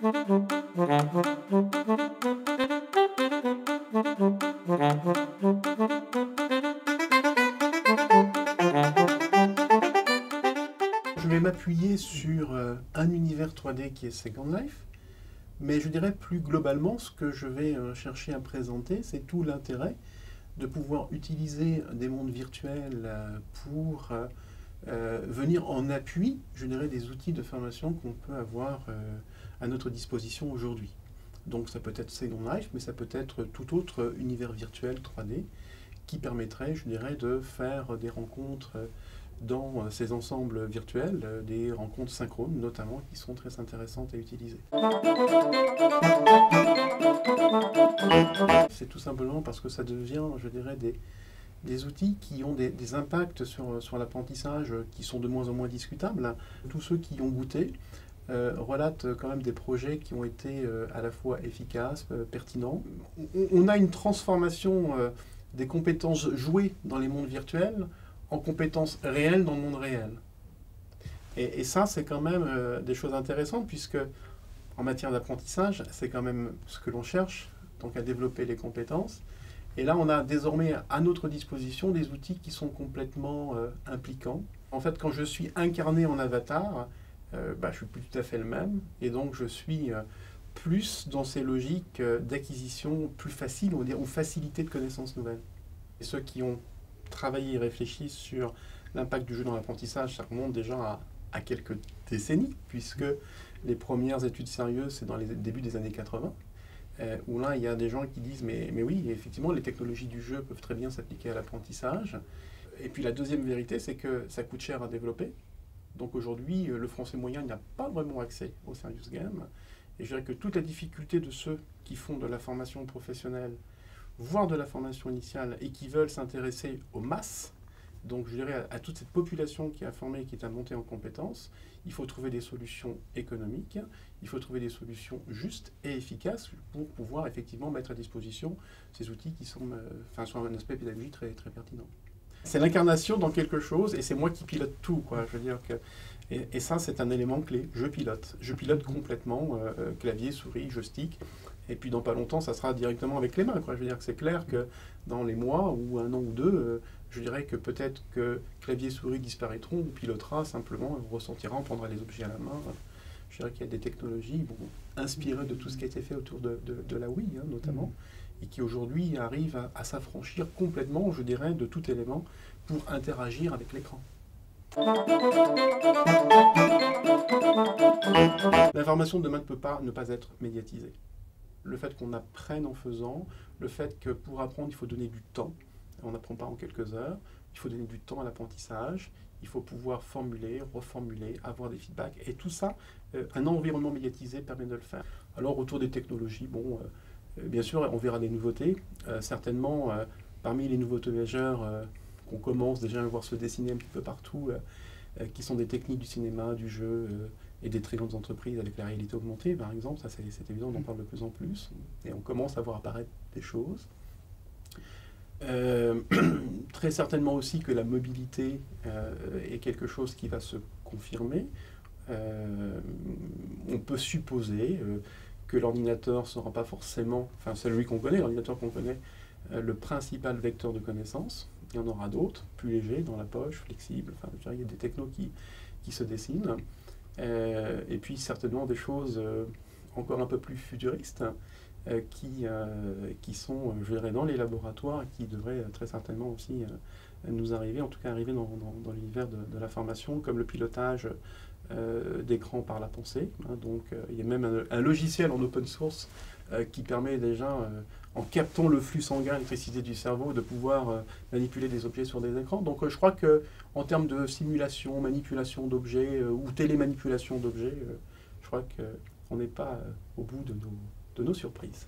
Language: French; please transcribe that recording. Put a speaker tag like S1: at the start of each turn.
S1: Je vais m'appuyer sur un univers 3D qui est Second Life, mais je dirais plus globalement, ce que je vais chercher à présenter, c'est tout l'intérêt de pouvoir utiliser des mondes virtuels pour venir en appui, je dirais, des outils de formation qu'on peut avoir à notre disposition aujourd'hui. Donc ça peut être Second Life, mais ça peut être tout autre univers virtuel 3D qui permettrait, je dirais, de faire des rencontres dans ces ensembles virtuels, des rencontres synchrones notamment, qui sont très intéressantes à utiliser. C'est tout simplement parce que ça devient, je dirais, des outils qui ont des impacts sur l'apprentissage qui sont de moins en moins discutables. Tous ceux qui ont goûté relatent quand même des projets qui ont été à la fois efficaces, pertinents. On a une transformation des compétences jouées dans les mondes virtuels en compétences réelles dans le monde réel. Et ça, c'est quand même des choses intéressantes, puisque en matière d'apprentissage, c'est quand même ce que l'on cherche, donc à développer les compétences. Et là, on a désormais à notre disposition des outils qui sont complètement impliquants. En fait, quand je suis incarné en avatar, je ne suis plus tout à fait le même, et donc je suis plus dans ces logiques d'acquisition plus faciles, on va dire, ou facilité de connaissances nouvelles. Et ceux qui ont travaillé et réfléchi sur l'impact du jeu dans l'apprentissage, ça remonte déjà à quelques décennies, puisque les premières études sérieuses, c'est dans les débuts des années 80, où là, il y a des gens qui disent mais oui, effectivement, les technologies du jeu peuvent très bien s'appliquer à l'apprentissage. Et puis la deuxième vérité, c'est que ça coûte cher à développer. Donc aujourd'hui, le français moyen n'a pas vraiment accès au serious game. Et je dirais que toute la difficulté de ceux qui font de la formation professionnelle, voire de la formation initiale, et qui veulent s'intéresser aux masses, donc je dirais à toute cette population qui est à former et qui est à monter en compétences, il faut trouver des solutions économiques, il faut trouver des solutions justes et efficaces pour pouvoir effectivement mettre à disposition ces outils qui sont, sur un aspect pédagogique très, très pertinent. C'est l'incarnation dans quelque chose et c'est moi qui pilote tout, quoi. Je veux dire que, et ça, c'est un élément clé. Je pilote complètement, clavier, souris, joystick. Et puis dans pas longtemps, ça sera directement avec les mains, quoi. Je veux dire que c'est clair que dans les mois ou un an ou deux, je dirais que peut-être que clavier, souris disparaîtront, on pilotera simplement, on ressentira, on prendra les objets à la main. Je dirais qu'il y a des technologies inspirées de tout ce qui a été fait autour de la Wii, notamment, et qui aujourd'hui arrivent à s'affranchir complètement, je dirais, de tout élément pour interagir avec l'écran. L'information de demain ne peut pas ne pas être médiatisée. Le fait qu'on apprenne en faisant, le fait que pour apprendre, il faut donner du temps. On n'apprend pas en quelques heures. Il faut donner du temps à l'apprentissage. Il faut pouvoir formuler, reformuler, avoir des feedbacks. Et tout ça, un environnement médiatisé permet de le faire. Alors, autour des technologies, bien sûr, on verra des nouveautés. Certainement, parmi les nouveautés majeures qu'on commence déjà à voir se dessiner un petit peu partout, qui sont des techniques du cinéma, du jeu et des très grandes entreprises avec la réalité augmentée, par exemple. Ça, c'est évident, on en parle de plus en plus. Et on commence à voir apparaître des choses. Très certainement aussi que la mobilité est quelque chose qui va se confirmer. On peut supposer que l'ordinateur ne sera pas forcément, celui qu'on connaît, l'ordinateur qu'on connaît, le principal vecteur de connaissances. Il y en aura d'autres, plus légers, dans la poche, flexibles. Il y a des technos qui se dessinent. Et puis certainement des choses encore un peu plus futuristes qui sont, je dirais, dans les laboratoires et qui devraient très certainement aussi nous arriver, en tout cas arriver dans l'univers de la formation, comme le pilotage d'écran par la pensée. Donc il y a même un logiciel en open source qui permet déjà, en captant le flux sanguin, l'électricité du cerveau, de pouvoir manipuler des objets sur des écrans. Donc je crois qu'en termes de simulation, manipulation d'objets ou télémanipulation d'objets, je crois qu'on n'est pas au bout de nos surprises.